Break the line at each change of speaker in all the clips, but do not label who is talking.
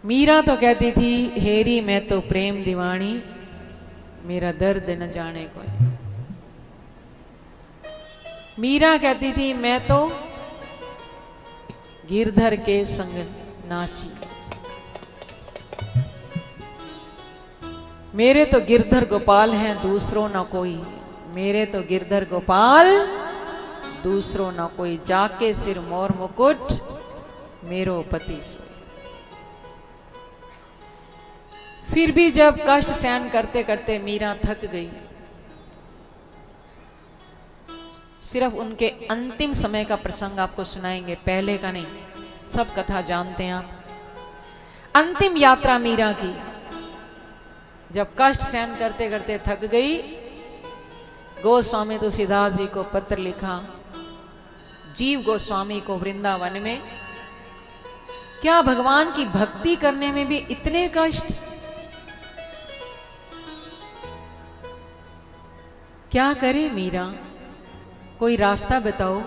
मीरा तो कहती थी, हेरी मैं तो प्रेम दीवानी, मेरा दर्द न जाने कोई। मीरा कहती थी, मैं तो गिरधर के संग नाची, मेरे तो गिरधर गोपाल हैं दूसरों ना कोई, मेरे तो गिरधर गोपाल दूसरों ना कोई, जाके सिर मोर मुकुट मेरो पति सोई। फिर भी जब कष्ट सहन करते करते मीरा थक गई, सिर्फ उनके अंतिम समय का प्रसंग आपको सुनाएंगे, पहले का नहीं, सब कथा जानते हैं आप। अंतिम यात्रा मीरा की, जब कष्ट सहन करते करते थक गई, गोस्वामी तुलसीदास जी को पत्र लिखा, जीव गोस्वामी को वृंदावन में। क्या भगवान की भक्ति करने में भी इतने कष्ट? क्या करे मीरा, कोई रास्ता बताओ।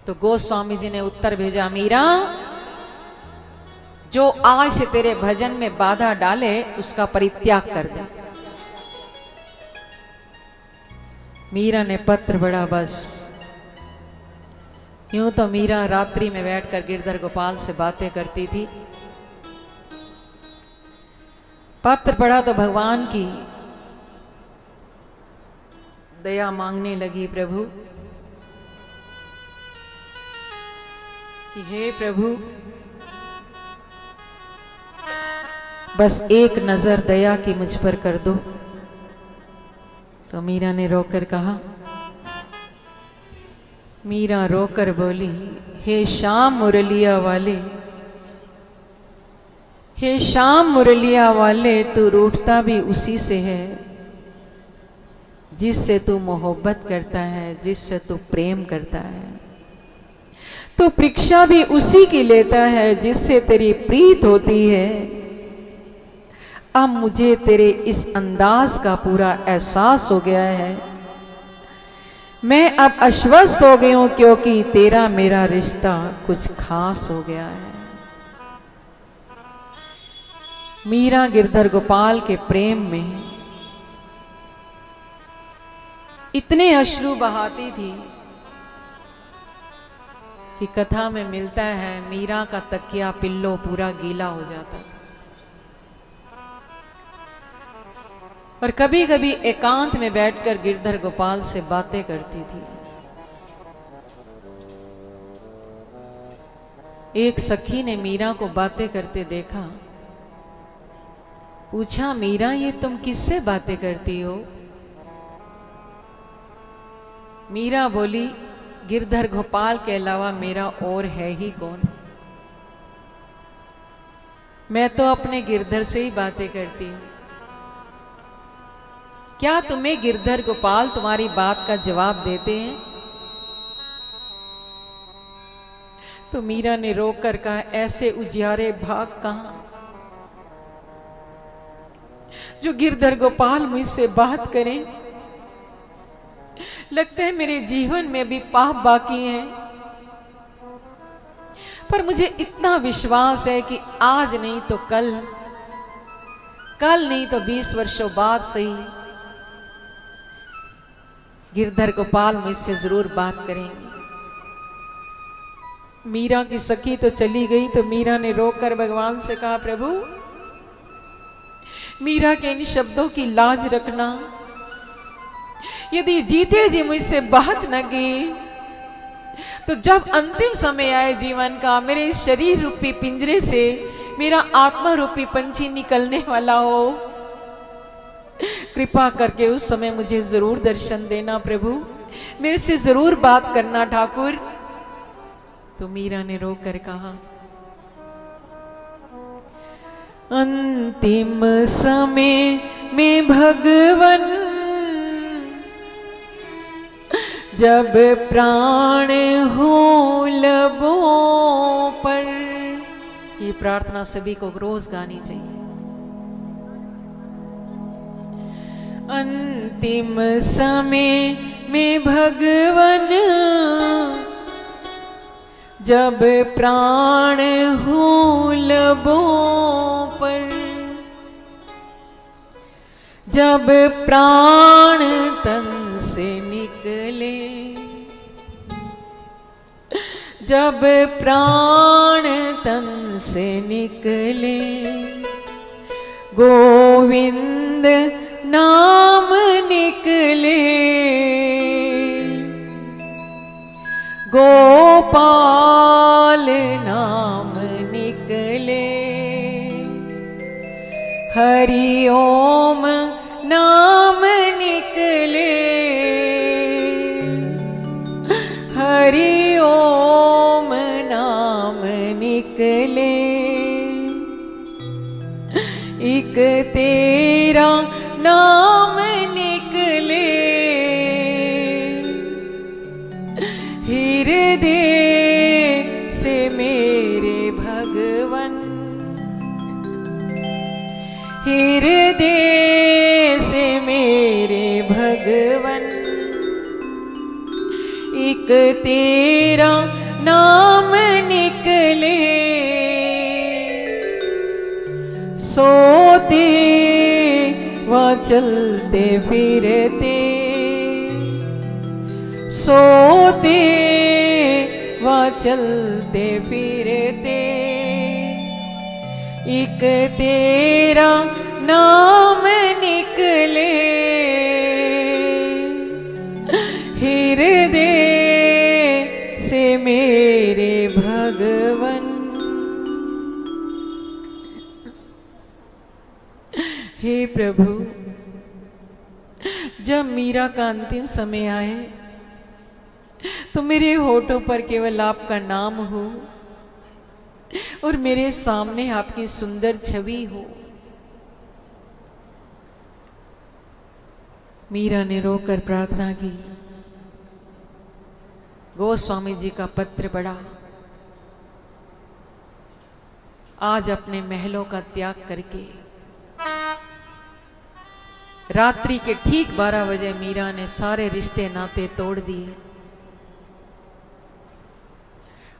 तो गोस्वामी जी ने उत्तर भेजा, मीरा जो आज से तेरे भजन में बाधा डाले उसका परित्याग कर दे। मीरा ने पत्र पढ़ा, बस यूं तो मीरा रात्रि में बैठकर गिरधर गोपाल से बातें करती थी। पत्र पढ़ा तो भगवान की दया मांगने लगी, प्रभु कि हे प्रभु, बस एक नजर दया की मुझ पर कर दो। तो मीरा ने रोकर कहा, मीरा रोकर बोली, हे श्याम मुरलिया वाले, हे श्याम मुरलिया वाले, तू रूठता भी उसी से है जिससे तू मोहब्बत करता है, जिससे तू प्रेम करता है। तू परीक्षा भी उसी की लेता है जिससे तेरी प्रीत होती है। अब मुझे तेरे इस अंदाज का पूरा एहसास हो गया है। मैं अब आश्वस्त हो गई हूं क्योंकि तेरा मेरा रिश्ता कुछ खास हो गया है। मीरा गिरधर गोपाल के प्रेम में इतने अश्रु बहाती थी कि कथा में मिलता है मीरा का तकिया पिल्लो पूरा गीला हो जाता था। और कभी कभी एकांत में बैठकर गिरधर गोपाल से बातें करती थी। एक सखी ने मीरा को बातें करते देखा, पूछा, मीरा ये तुम किससे बातें करती हो? मीरा बोली, गिरधर गोपाल के अलावा मेरा और है ही कौन? मैं तो अपने गिरधर से ही बातें करती हूं। क्या तुम्हें गिरधर गोपाल तुम्हारी बात का जवाब देते हैं? तो मीरा ने रोक कर कहा, ऐसे उजियारे भाग कहां जो गिरधर गोपाल मुझसे बात करें। लगता है मेरे जीवन में भी पाप बाकी है, पर मुझे इतना विश्वास है कि आज नहीं तो कल, कल नहीं तो 20 वर्षों बाद सही गिरधर गोपाल मुझसे जरूर बात करेंगे। मीरा की सखी तो चली गई, तो मीरा ने रोककर भगवान से कहा, प्रभु मीरा के इन शब्दों की लाज रखना। यदि जीते जी मुझसे बात न की, तो जब अंतिम समय आए जीवन का, मेरे शरीर रूपी पिंजरे से मेरा आत्मा रूपी पंछी निकलने वाला हो, कृपा करके उस समय मुझे जरूर दर्शन देना प्रभु, मेरे से जरूर बात करना ठाकुर। तो मीरा ने रो कर कहा, अंतिम समय में भगवन जब प्राण हो लबों पर। ये प्रार्थना सभी को रोज गानी चाहिए। अंतिम समय में भगवन जब प्राण हो लबों पर, जब प्राण तन से निकले, जब प्राण तन से निकले, गोविंद नाम निकले, गोपाल नाम निकले, हरि ओम नाम निकले, हरि ओम नाम निकले, एक तेरा नाम निकले, हृदय से मेरे भगवन, हृदय से मेरे भगवन, एक तेरा नाम निकले, सोते व चलते फिरते, सोते व चलते फिरते, एक तेरा नाम निकले, हृदय से मेरे भगवन। हे प्रभु, जब मीरा का अंतिम समय आए तो मेरे होठों पर केवल आपका नाम हो और मेरे सामने आपकी सुंदर छवि हो। मीरा ने रोकर प्रार्थना की। गोस्वामी जी का पत्र पढ़ा। आज अपने महलों का त्याग करके रात्रि के ठीक 12 बजे मीरा ने सारे रिश्ते नाते तोड़ दिए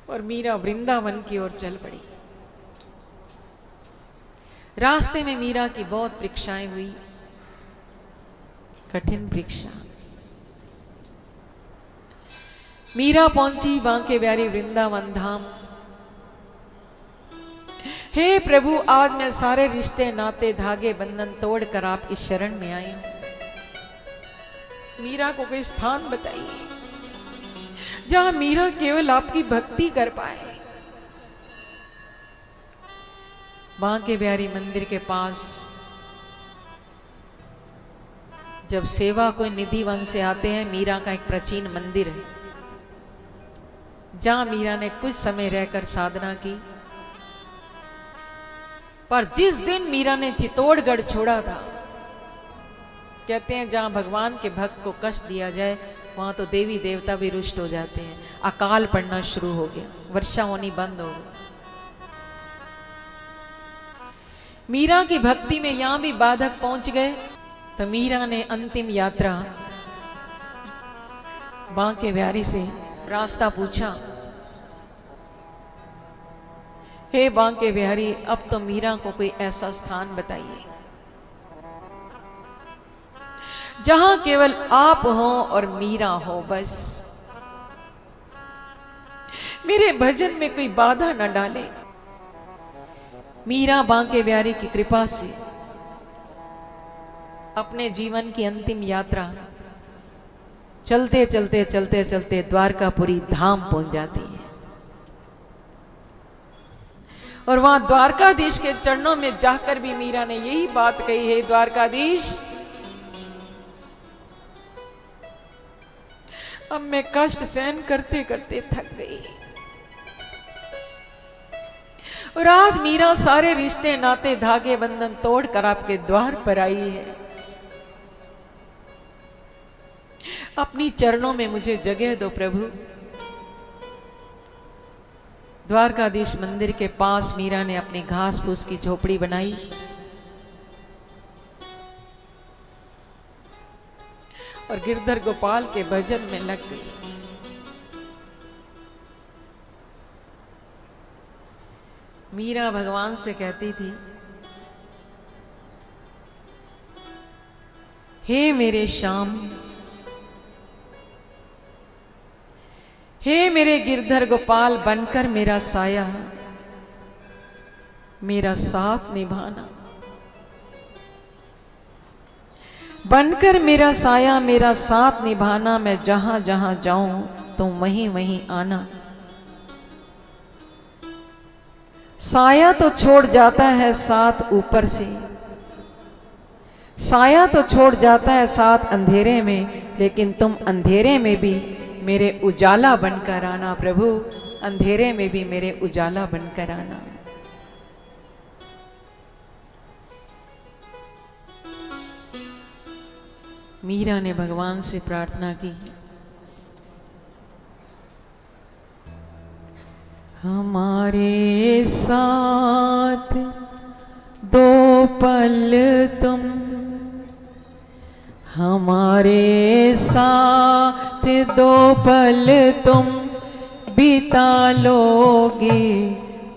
और मीरा वृंदावन की ओर चल पड़ी। रास्ते में मीरा की बहुत परीक्षाएं हुई, कठिन परीक्षा। मीरा पहुंची बांके बिहारी वृंदावन धाम। हे प्रभु, आज मैं सारे रिश्ते नाते धागे बंधन तोड़कर आपकी शरण में आई हूं। मीरा को कोई स्थान बताइए जहां मीरा केवल आपकी भक्ति कर पाए। बांके बिहारी मंदिर के पास जब सेवा कोई निधि वन से आते हैं, मीरा का एक प्राचीन मंदिर है जहां मीरा ने कुछ समय रहकर साधना की। पर जिस दिन मीरा ने चित्तौड़गढ़ छोड़ा था, कहते हैं जहां भगवान के भक्त को कष्ट दिया जाए वहां तो देवी देवता भी रुष्ट हो जाते हैं। अकाल पड़ना शुरू हो गया, वर्षा होनी बंद हो गई। मीरा की भक्ति में यहां भी बाधक पहुंच गए तो मीरा ने अंतिम यात्रा बांके बिहारी से रास्ता पूछा। हे बांके बिहारी, अब तो मीरा को कोई ऐसा स्थान बताइए जहां केवल आप हो और मीरा हो। बस मेरे भजन में कोई बाधा न डाले। मीरा बांके बिहारी की कृपा से अपने जीवन की अंतिम यात्रा चलते चलते चलते चलते द्वारकापुरी धाम पहुंच जाती है और वहां द्वारकाधीश के चरणों में जाकर भी मीरा ने यही बात कही है, द्वारकाधीश, अब मैं कष्ट सहन करते करते थक गई और आज मीरा सारे रिश्ते नाते धागे बंधन तोड़कर आपके द्वार पर आई है। अपनी चरणों में मुझे जगह दो प्रभु। द्वारकाधीश मंदिर के पास मीरा ने अपनी घास फूस की झोपड़ी बनाई और गिरधर गोपाल के भजन में लग गई। मीरा भगवान से कहती थी, हे मेरे श्याम, हे मेरे गिरधर गोपाल, बनकर मेरा साया, मेरा साथ निभाना। बनकर मेरा साया, मेरा साथ निभाना। मैं जहां जहां जाऊं तुम वहीं वहीं आना। साया तो छोड़ जाता है साथ ऊपर से, साया तो छोड़ जाता है साथ अंधेरे में, लेकिन तुम अंधेरे में भी मेरे उजाला बनकर आना। प्रभु, अंधेरे में भी मेरे उजाला बनकर आना। मीरा ने भगवान से प्रार्थना की, हमारे साथ दो पल तुम, हमारे साथ दो पल तुम बिता लोगे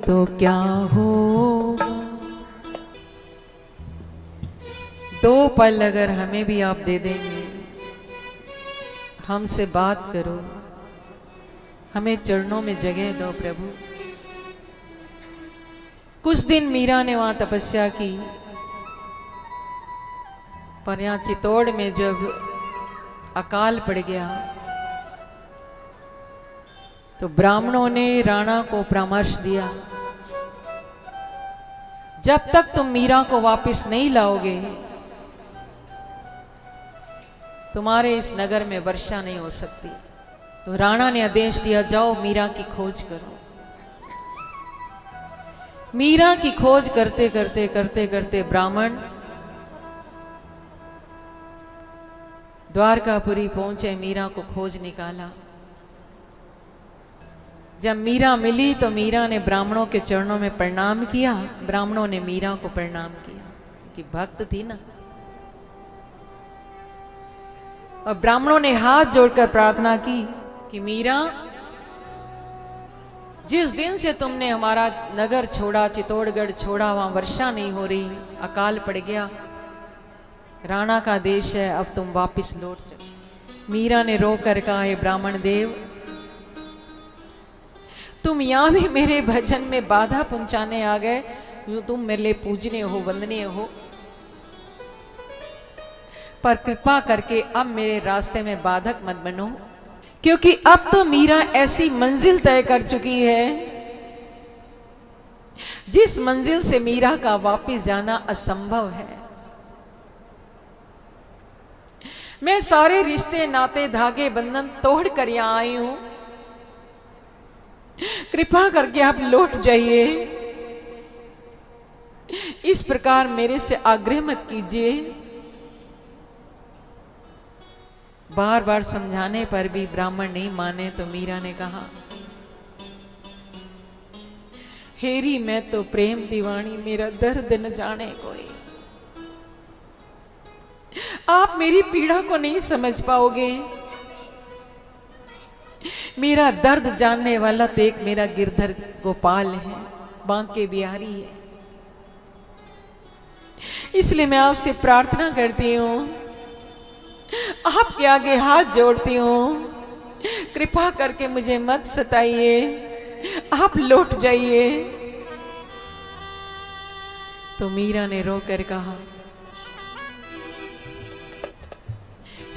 तो क्या होगा। दो पल अगर हमें भी आप दे देंगे, हमसे बात करो, हमें चरणों में जगह दो प्रभु। कुछ दिन मीरा ने वहां तपस्या की, पर यहां चित्तौड़ में जब अकाल पड़ गया तो ब्राह्मणों ने राणा को परामर्श दिया, जब तक तुम मीरा को वापस नहीं लाओगे तुम्हारे इस नगर में वर्षा नहीं हो सकती। तो राणा ने आदेश दिया, जाओ मीरा की खोज करो। मीरा की खोज करते करते करते करते ब्राह्मण द्वारकापुरी पहुंचे, मीरा को खोज निकाला। जब मीरा मिली तो मीरा ने ब्राह्मणों के चरणों में प्रणाम किया, ब्राह्मणों ने मीरा को प्रणाम किया कि भक्त थी ना। और ब्राह्मणों ने हाथ जोड़कर प्रार्थना की कि मीरा, जिस दिन से तुमने हमारा नगर छोड़ा, चित्तौड़गढ़ छोड़ा, वहां वर्षा नहीं हो रही, अकाल पड़ गया, राणा का देश है, अब तुम वापस लौट जाओ। मीरा ने रो कर कहा, हे ब्राह्मण देव, तुम यहां भी मेरे भजन में बाधा पहुंचाने आ गए। तुम मेरे लिए पूजनीय हो, वंदनीय हो, पर कृपा करके अब मेरे रास्ते में बाधक मत बनो, क्योंकि अब तो मीरा ऐसी मंजिल तय कर चुकी है जिस मंजिल से मीरा का वापस जाना असंभव है। मैं सारे रिश्ते, नाते, धागे, बंधन तोड़ कर यहां आई हूं, कृपा करके आप लौट जाइए। इस प्रकार मेरे से आग्रह मत कीजिए। बार बार समझाने पर भी ब्राह्मण नहीं माने तो मीरा ने कहा, हेरी मैं तो प्रेम दीवानी, मेरा दर्द न जाने कोई। आप मेरी पीड़ा को नहीं समझ पाओगे। मेरा दर्द जानने वाला तो एक मेरा गिरधर गोपाल है, बांके बिहारी है। इसलिए मैं आपसे प्रार्थना करती हूं, आपके आगे हाथ जोड़ती हूं, कृपा करके मुझे मत सताइए, आप लौट जाइए। तो मीरा ने रोकर कहा,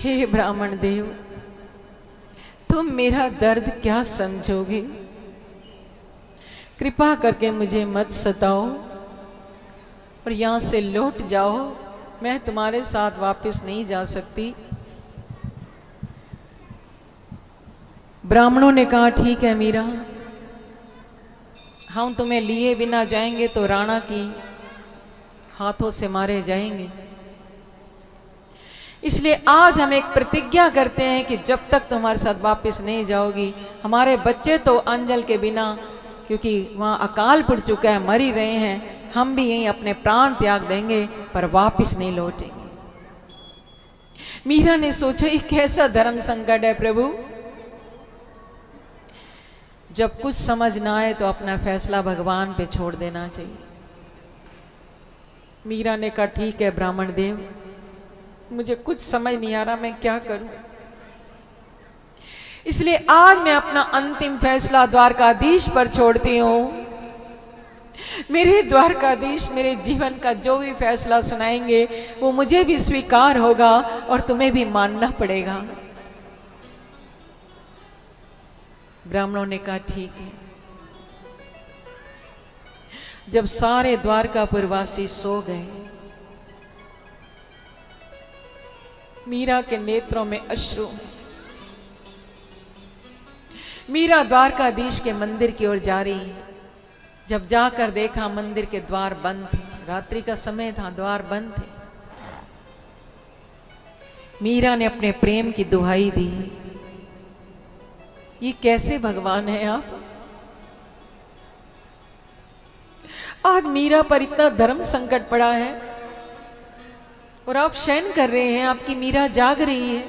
हे ब्राह्मण देव, तुम मेरा दर्द क्या समझोगे, कृपा करके मुझे मत सताओ और यहां से लौट जाओ। मैं तुम्हारे साथ वापस नहीं जा सकती। ब्राह्मणों ने कहा, ठीक है मीरा, हम तुम्हें लिए बिना जाएंगे तो राणा की हाथों से मारे जाएंगे। इसलिए आज हम एक प्रतिज्ञा करते हैं कि जब तक तुम्हारे साथ वापस नहीं जाओगी, हमारे बच्चे तो अंजल के बिना, क्योंकि वहां अकाल पड़ चुका है, मर ही रहे हैं, हम भी यहीं अपने प्राण त्याग देंगे, पर वापस नहीं लौटेंगे। मीरा ने सोचा, ये कैसा धर्म संकट है प्रभु। जब कुछ समझ ना आए तो अपना फैसला भगवान पे छोड़ देना चाहिए। मीरा ने कहा ठीक है ब्राह्मण देव, मुझे कुछ समझ नहीं आ रहा मैं क्या करूं, इसलिए आज मैं अपना अंतिम फैसला द्वारकाधीश पर छोड़ती हूं। मेरे द्वारकाधीश मेरे जीवन का जो भी फैसला सुनाएंगे वो मुझे भी स्वीकार होगा और तुम्हें भी मानना पड़ेगा। ब्राह्मणों ने कहा ठीक है। जब सारे द्वारकापुरवासी सो गए, मीरा के नेत्रों में अश्रु। मीरा द्वारकाधीश के मंदिर की ओर जा रही है। जब जाकर देखा मंदिर के द्वार बंद थे, रात्रि का समय था, द्वार बंद थे। मीरा ने अपने प्रेम की दुहाई दी, ये कैसे भगवान है आप? आज मीरा पर इतना धर्म संकट पड़ा है और आप शयन कर रहे हैं, आपकी मीरा जाग रही है।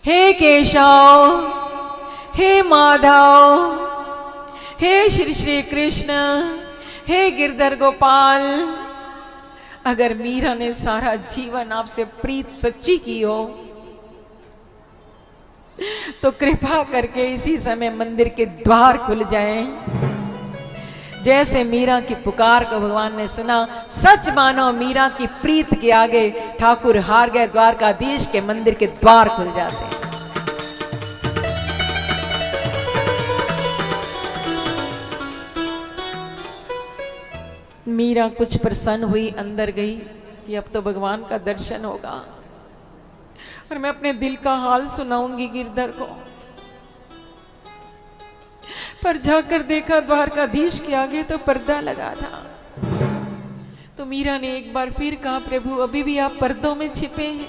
हे केशव, हे माधव, हे श्री श्री कृष्ण, हे गिरधर गोपाल, अगर मीरा ने सारा जीवन आपसे प्रीत सच्ची की हो तो कृपा करके इसी समय मंदिर के द्वार खुल जाएं। जैसे मीरा की पुकार को भगवान ने सुना, सच मानो मीरा की प्रीत के आगे ठाकुर हार गए। द्वारकाधीश के मंदिर के द्वार खुल जाते हैं। मीरा कुछ प्रसन्न हुई, अंदर गई कि अब तो भगवान का दर्शन होगा और मैं अपने दिल का हाल सुनाऊंगी गिरधर को। पर जाकर देखा द्वारकाधीश के आगे तो पर्दा लगा था। तो मीरा ने एक बार फिर कहा, प्रभु अभी भी आप पर्दों में छिपे हैं,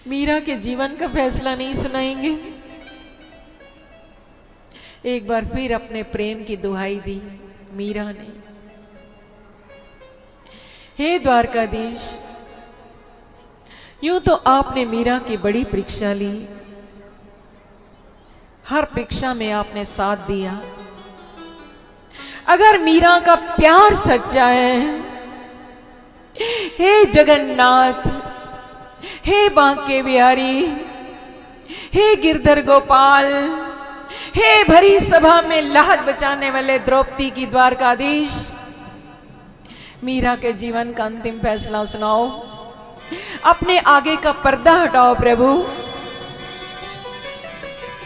मीरा के जीवन का फैसला नहीं सुनाएंगे? एक बार फिर अपने प्रेम की दुहाई दी मीरा ने। हे द्वारकाधीश, यूं तो आपने मीरा की बड़ी परीक्षा ली, हर परीक्षा में आपने साथ दिया। अगर मीरा का प्यार सच्चा है, हे जगन्नाथ, हे बांके बिहारी, हे गिरधर गोपाल, हे भरी सभा में लाज बचाने वाले द्रौपदी की द्वारकाधीश, मीरा के जीवन का अंतिम फैसला सुनाओ। अपने आगे का पर्दा हटाओ प्रभु।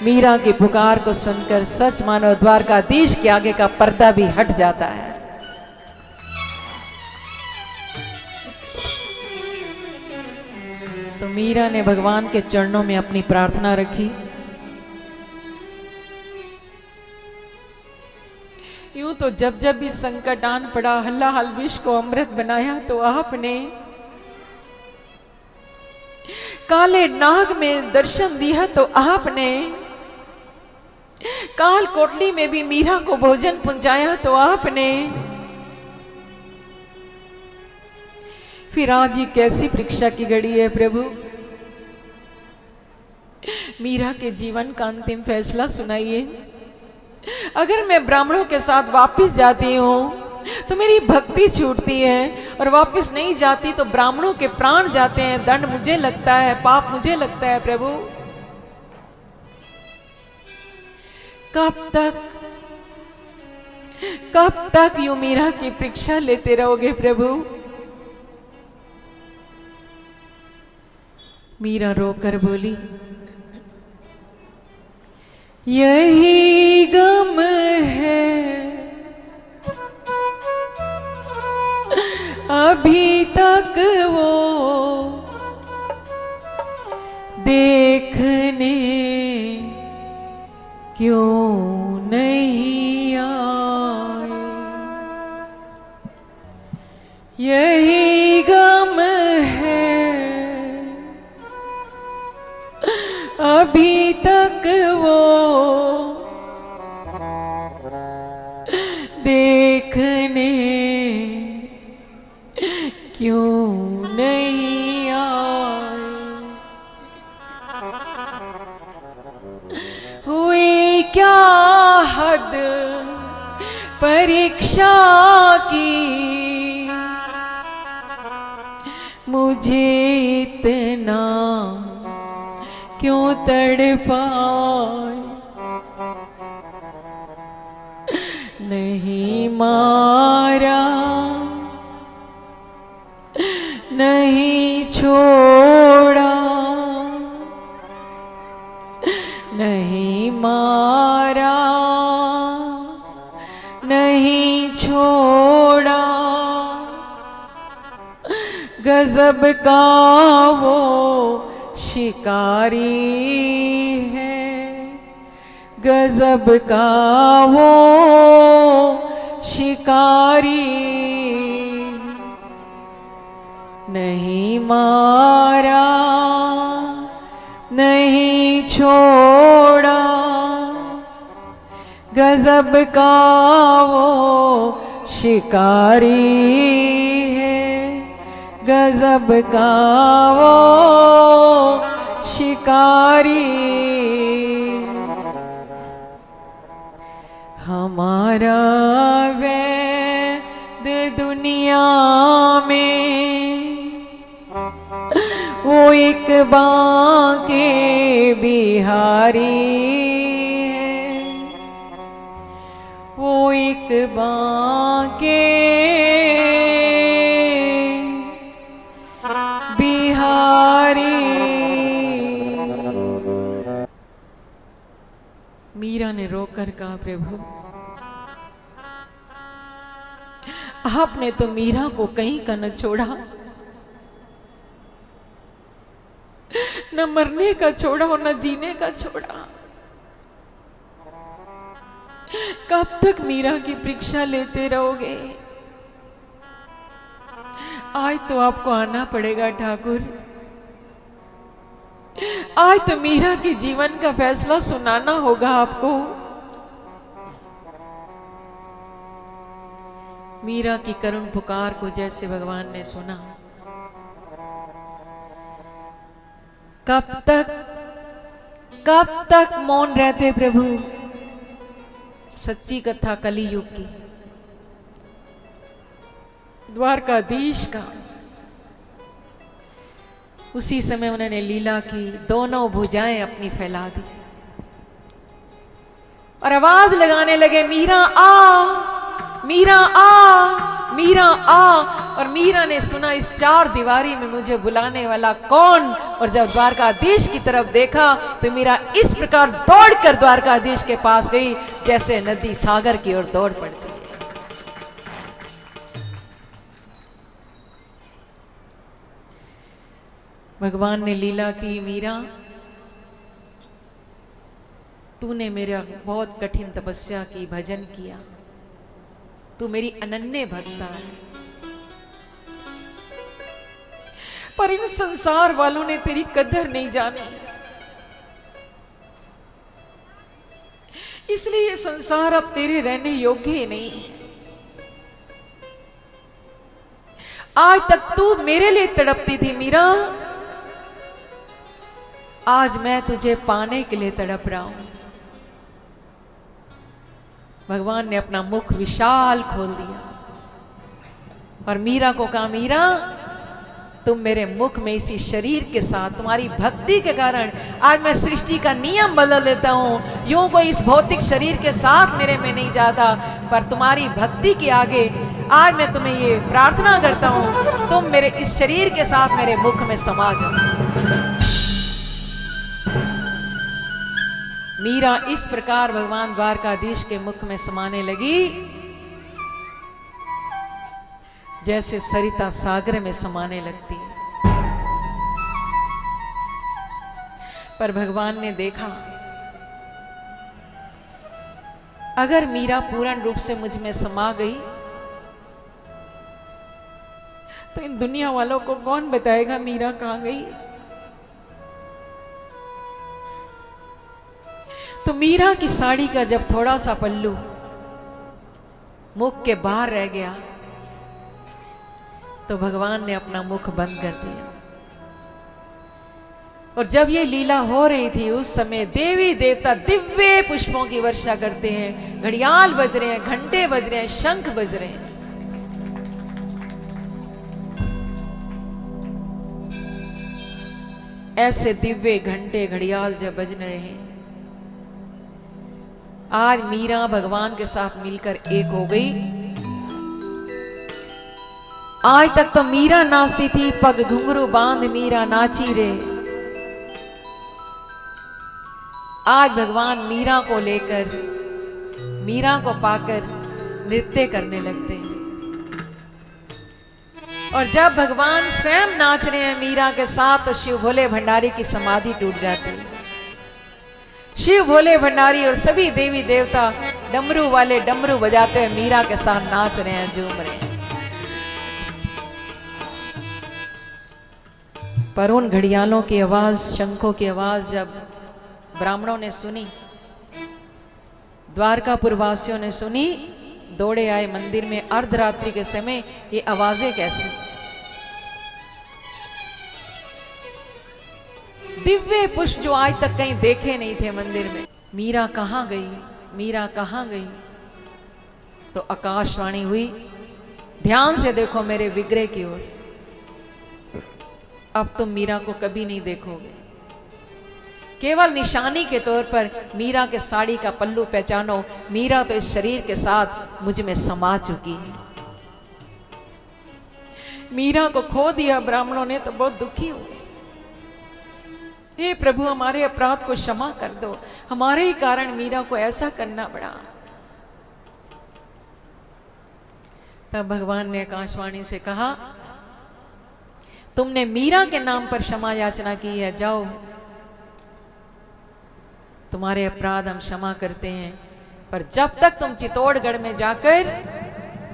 मीरा की पुकार को सुनकर सच मानो द्वारकाधीश के आगे का पर्दा भी हट जाता है। तो मीरा ने भगवान के चरणों में अपनी प्रार्थना रखी। यूं तो जब जब भी संकट आन पड़ा, हल्ला हल विष को अमृत बनाया तो आपने काले नाग में दर्शन दिया, तो आपने काल कोटली में भी मीरा को भोजन पहुंचाया, तो आपने फिर आज ये कैसी परीक्षा की घड़ी है प्रभु? मीरा के जीवन का अंतिम फैसला सुनाइए। अगर मैं ब्राह्मणों के साथ वापस जाती हूं तो मेरी भक्ति छूटती है, और वापस नहीं जाती तो ब्राह्मणों के प्राण जाते हैं, दंड मुझे लगता है, पाप मुझे लगता है प्रभु। कब तक यूं मीरा की परीक्षा लेते रहोगे प्रभु? मीरा रोकर बोली, यही गम है अभी तक वो देखने क्यों नहीं आए। यही गम है अभी तक वो देखने क्यों नहीं आए। परीक्षा की, मुझे इतना क्यों तड़पाए। नहीं मारा, नहीं छोड़ा, नहीं मारा, नहीं छोड़ा। गजब का वो शिकारी है, गजब का वो शिकारी। नहीं मारा, नहीं छोड़ा, गजब का वो शिकारी है, गजब का वो शिकारी। हमारा वैद दुनिया में वो एक बांके बिहारी है, वो एक बांके बिहारी। मीरा ने रोकर कहा, प्रभु आपने तो मीरा को कहीं का न छोड़ा, न मरने का छोड़ा और न जीने का छोड़ा। कब तक मीरा की परीक्षा लेते रहोगे? आज तो आपको आना पड़ेगा ठाकुर, आज तो मीरा के जीवन का फैसला सुनाना होगा आपको। मीरा की करुण पुकार को जैसे भगवान ने सुना, कब तक मौन रहते प्रभु? सच्ची कथा कली युग की, द्वारकाधीश का। उसी समय उन्होंने लीला की, दोनों भुजाएं अपनी फैला दी और आवाज लगाने लगे, मीरा आ, मीरा आ, मीरा आ। और मीरा ने सुना, इस चार दीवारी में मुझे बुलाने वाला कौन? और जब द्वारकाधीश की तरफ देखा तो मीरा इस प्रकार दौड़कर द्वारकाधीश के पास गई जैसे नदी सागर की ओर दौड़ पड़ती है। भगवान ने लीला की, मीरा तूने मेरा बहुत कठिन तपस्या की, भजन किया, तू मेरी अनन्य भक्ता है, पर इन संसार वालों ने तेरी कदर नहीं जानी, इसलिए ये संसार अब तेरे रहने योग्य ही नहीं है। आज तक तू मेरे लिए तड़पती थी मीरा, आज मैं तुझे पाने के लिए तड़प रहा हूं। भगवान ने अपना मुख विशाल खोल दिया और मीरा को कहा, मीरा तुम मेरे मुख में इसी शरीर के साथ, तुम्हारी भक्ति के कारण आज मैं सृष्टि का नियम बदल देता हूं। यूं कोई इस भौतिक शरीर के साथ मेरे में नहीं जाता, पर तुम्हारी भक्ति के आगे आज मैं तुम्हें ये प्रार्थना करता हूं, तुम मेरे इस शरीर के साथ मेरे मुख में समा जाओ। मीरा इस प्रकार भगवान द्वारकाधीश के मुख में समाने लगी जैसे सरिता सागर में समाने लगती है। पर भगवान ने देखा, अगर मीरा पूर्ण रूप से मुझ में समा गई तो इन दुनिया वालों को कौन बताएगा मीरा कहां गई। तो मीरा की साड़ी का जब थोड़ा सा पल्लू मुख के बाहर रह गया तो भगवान ने अपना मुख बंद कर दिया और जब ये लीला हो रही थी उस समय देवी देवता दिव्य पुष्पों की वर्षा करते हैं, घड़ियाल बज रहे हैं, घंटे बज रहे हैं, शंख बज रहे हैं। ऐसे दिव्य घंटे घड़ियाल जब बज रहे हैं, आज मीरा भगवान के साथ मिलकर एक हो गई। आज तक तो मीरा नाचती थी, पग घुंघरू बांध मीरा नाची रे। आज भगवान मीरा को लेकर, मीरा को पाकर नृत्य करने लगते हैं। और जब भगवान स्वयं नाच रहे हैं मीरा के साथ, तो शिव भोले भंडारी की समाधि टूट जाती है। शिव भोले भंडारी और सभी देवी देवता डमरू वाले डमरू बजाते हुए मीरा के साथ नाच रहे हैं, झूम रहे हैं। पर उन घड़ियालों की आवाज, शंखों की आवाज जब ब्राह्मणों ने सुनी, द्वारकापुर वासियों ने सुनी, दौड़े आए मंदिर में। अर्धरात्रि के समय ये आवाजें कैसी? दिव्य पुष्प जो आज तक कहीं देखे नहीं थे मंदिर में। मीरा कहां गई, मीरा कहां गई? तो आकाशवाणी हुई, ध्यान से देखो मेरे विग्रह की ओर, अब तुम मीरा को कभी नहीं देखोगे। केवल निशानी के तौर पर मीरा के साड़ी का पल्लू पहचानो, मीरा तो इस शरीर के साथ मुझ में समा चुकी है। मीरा को खो दिया ब्राह्मणों ने तो बहुत दुखी हुए। हे प्रभु, हमारे अपराध को क्षमा कर दो, हमारे ही कारण मीरा को ऐसा करना पड़ा। तब भगवान ने आकाशवाणी से कहा, तुमने मीरा के नाम पर क्षमा याचना की है, जाओ, तुम्हारे अपराध हम क्षमा करते हैं। पर जब तक तुम चित्तौड़गढ़ में जाकर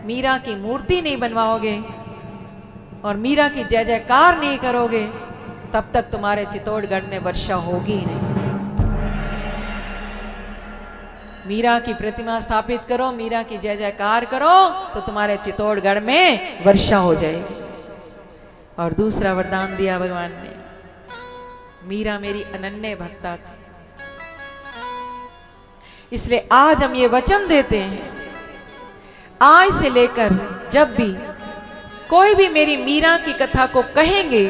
मीरा की मूर्ति नहीं बनवाओगे और मीरा की जय जयकार नहीं करोगे, तब तक तुम्हारे चित्तौड़गढ़ में वर्षा होगी ही नहीं। मीरा की प्रतिमा स्थापित करो, मीरा की जय जयकार करो, तो तुम्हारे चित्तौड़गढ़ में वर्षा हो जाएगी। और दूसरा वरदान दिया भगवान ने, मीरा मेरी अनन्य भक्ता थी, इसलिए आज हम ये वचन देते हैं, आज से लेकर जब भी कोई भी मेरी मीरा की कथा को कहेंगे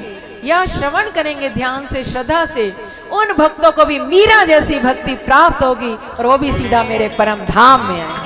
या श्रवण करेंगे ध्यान से, श्रद्धा से, उन भक्तों को भी मीरा जैसी भक्ति प्राप्त होगी और वो भी सीधा मेरे परम धाम में आएंगे।